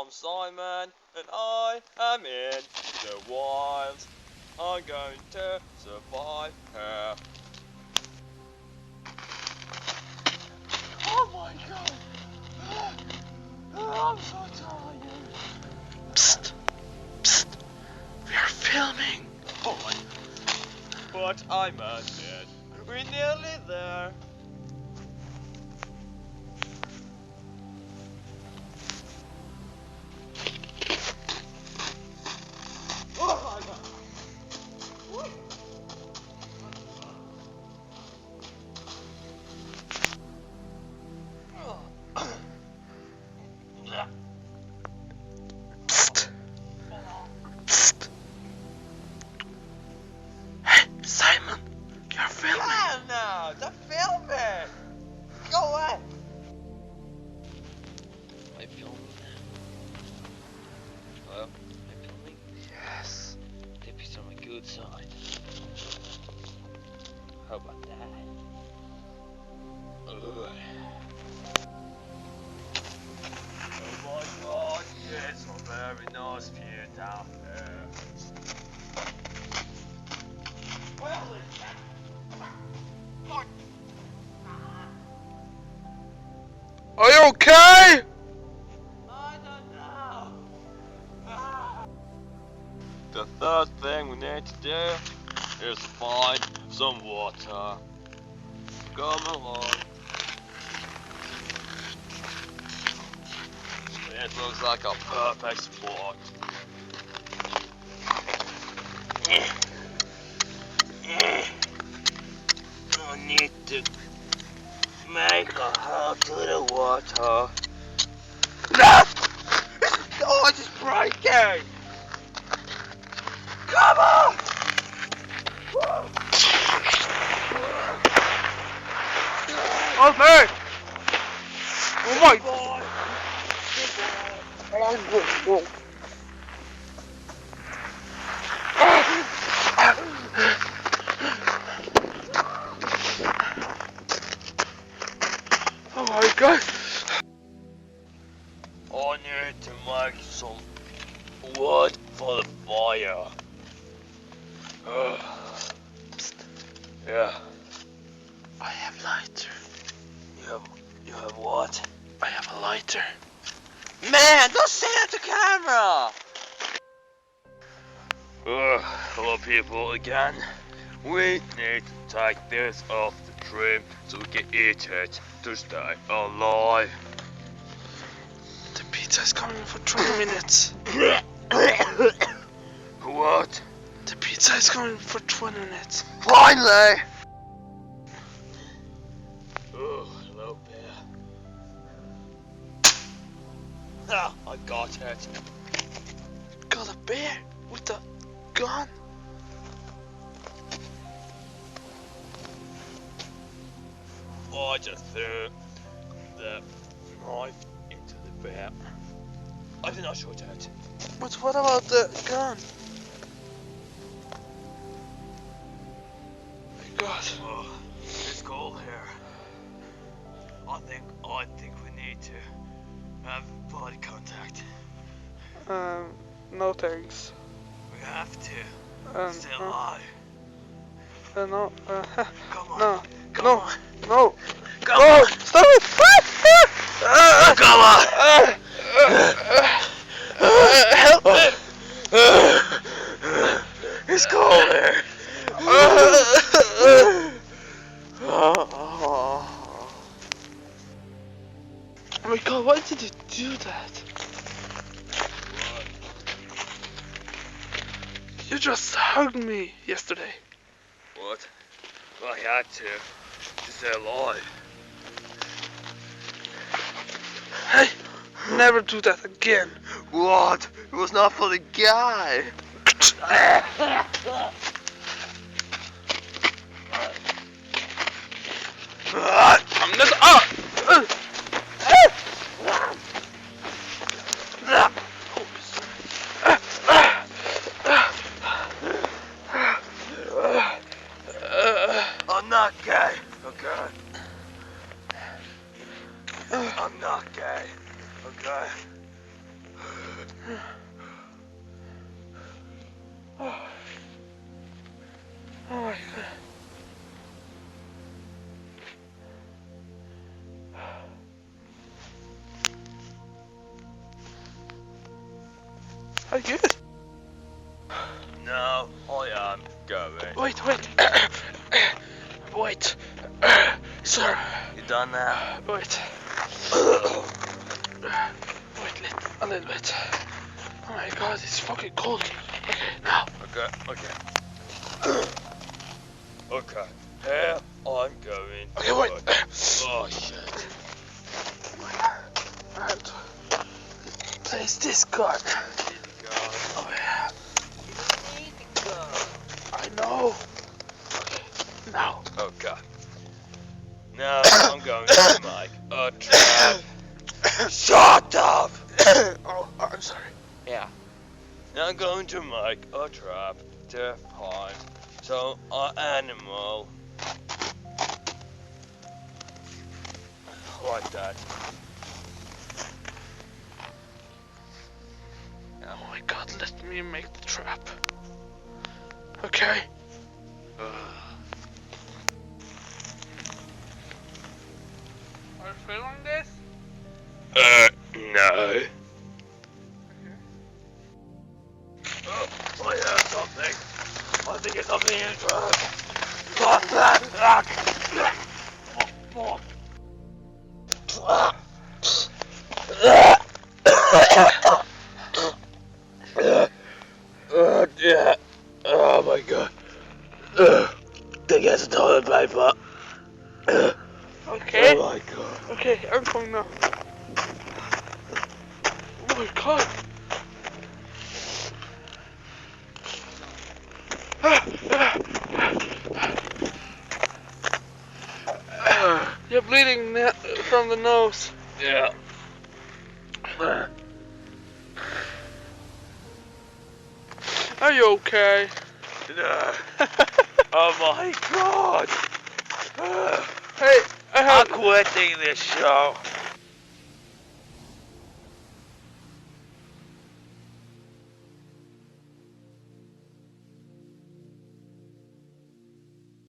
I'm Simon, and I am in the wild. I'm going to survive here. Oh my god! I'm so tired. Psst! Psst! We are filming! Oh my. But I'm dead. We're nearly there. Oh my god! Psst! Psst! Hey, Simon! You're filming! Yeah, no, don't film it. Go away. Am I filming now? Hello? Am I filming? Yes. Tippy's on my good side. How about that? Ugh. Oh my god, it's a very nice view down there. Well, Are you okay? I don't know. The third thing we need to do is find some water. Come along. It looks like a perfect spot. I need to make a hole to the water. No! Oh, it's just breaking! Come on! Okay! Oh my Boy! Oh my god! I need to make some wood for the fire. Yeah. I have lighter. You have what? I have a lighter. Man, don't say that to camera! Hello people again. We need to take this off the tree so we can eat it to stay alive. The pizza is coming for 20 minutes. What? The pizza is coming for 20 minutes. Finally! Oh, hello there. Ah, I got it. Got a bear with a gun. I just threw the knife into the bear. I did not shoot it. But what about the gun? My god. Oh, it's cold here. I think we need to have body contact. No thanks. We have to stay No, alive. no, Come on. no, Come no, on. no, Come no, on. stop it! Come on. Help me! It's cold here. Oh my god, why did you do that? You just hugged me yesterday. What? I had to stay alive. Hey, never do that again. What? It was not for the guy. I'm not. I'm not gay, okay? I'm not gay, okay? Oh my god. Are you good? No, I am going. Wait. Wait. Sir. You done now? Wait. Wait a little bit. Oh my god, it's fucking cold. Okay, now. Okay. Okay. Here I'm going. Okay, wait. Oh shit. Right. Place this gun. Oh yeah. I know. Okay, now. Okay. Now I'm going to make a trap. Shut up! Oh, I'm sorry. Yeah. Now I'm going to make a trap to find some animal. Like that. Oh my god, let me make the trap. Okay. Are you filming this? No. Okay. Oh, I heard something. I think it's something in the trap. Oh dear. Oh my god. They get the toilet paper. Okay. Oh my god. Okay, I'm coming now. Oh my god. You're bleeding from the nose. Yeah. Are you okay? No. Oh my god. Hey, I I'm have. quitting this show.